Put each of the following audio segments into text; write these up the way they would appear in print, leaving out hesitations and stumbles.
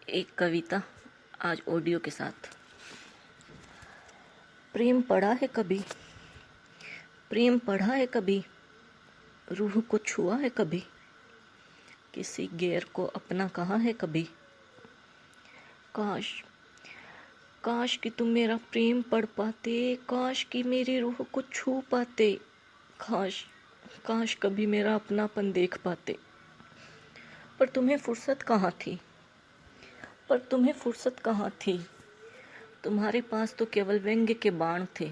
एक कविता आज ऑडियो के साथ। प्रेम पढ़ा है कभी, प्रेम पढ़ा है कभी, रूह को छुआ है कभी, किसी गैर को अपना कहा है कभी। काश काश कि तुम मेरा प्रेम पढ़ पाते, काश कि मेरी रूह को छू पाते, काश काश कभी मेरा अपनापन देख पाते। पर तुम्हें फुर्सत कहाँ थी, पर तुम्हें फुर्सत कहाँ थी। तुम्हारे पास तो केवल व्यंग्य के बाण थे,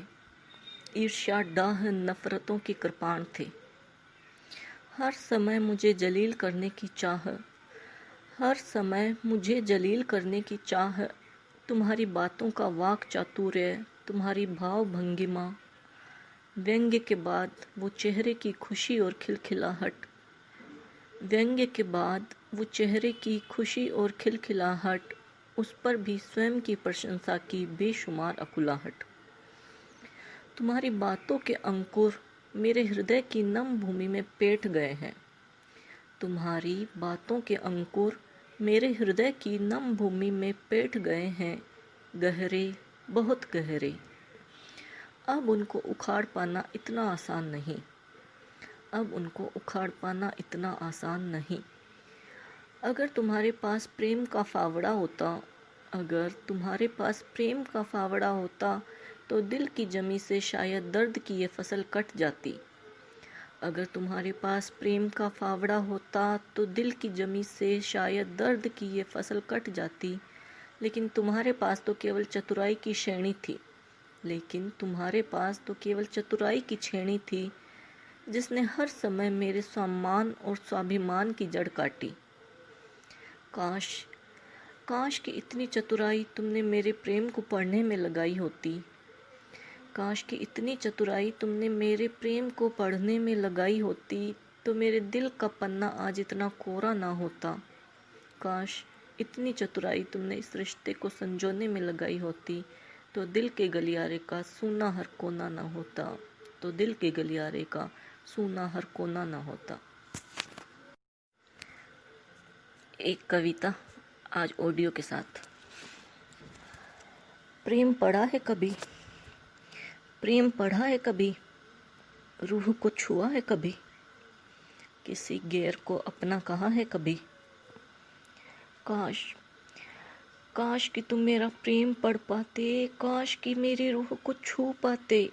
ईर्ष्या डाह नफरतों की कृपाण थे। हर समय मुझे जलील करने की चाह, हर समय मुझे जलील करने की चाह। तुम्हारी बातों का वाक चातुर्य, तुम्हारी भाव भंगिमा, व्यंग्य के बाद वो चेहरे की खुशी और खिलखिलाहट, व्यंग्य के बाद वो चेहरे की खुशी और खिलखिलाहट, उस पर भी स्वयं की प्रशंसा की बेशुमार अकुलाहट। तुम्हारी बातों के अंकुर मेरे हृदय की नम भूमि में पेट गए हैं, तुम्हारी बातों के अंकुर मेरे हृदय की नम भूमि में पेट गए हैं, गहरे बहुत गहरे। अब उनको उखाड़ पाना इतना आसान नहीं, अब उनको उखाड़ पाना इतना आसान नहीं। अगर तुम्हारे पास प्रेम का फावड़ा होता, अगर तुम्हारे पास प्रेम का फावड़ा होता तो दिल की जमी से शायद दर्द की ये फसल कट जाती। अगर तुम्हारे पास प्रेम का फावड़ा होता तो दिल की जमी से शायद दर्द की ये फसल कट जाती। लेकिन तुम्हारे पास तो केवल चतुराई की श्रेणी थी, लेकिन तुम्हारे पास तो केवल चतुराई की छेड़ी थी, जिसने हर समय मेरे सम्मान और स्वाभिमान की जड़ काटी। काश काश कि इतनी चतुराई तुमने मेरे प्रेम को पढ़ने में लगाई होती, काश कि इतनी चतुराई तुमने मेरे प्रेम को पढ़ने में लगाई होती तो मेरे दिल का पन्ना आज इतना कोरा ना होता। काश इतनी चतुराई तुमने इस रिश्ते को संजोने में लगाई होती तो दिल के गलियारे का सूना हर कोना ना होता, तो दिल के गलियारे का सूना हर कोना ना होता। एक कविता आज ऑडियो के साथ। प्रेम पढ़ा है कभी, प्रेम पढ़ा है कभी, रूह को छुआ है कभी, किसी गैर को अपना कहा है कभी। काश काश कि तुम मेरा प्रेम पढ़ पाते, काश कि मेरी रूह को छू पाते,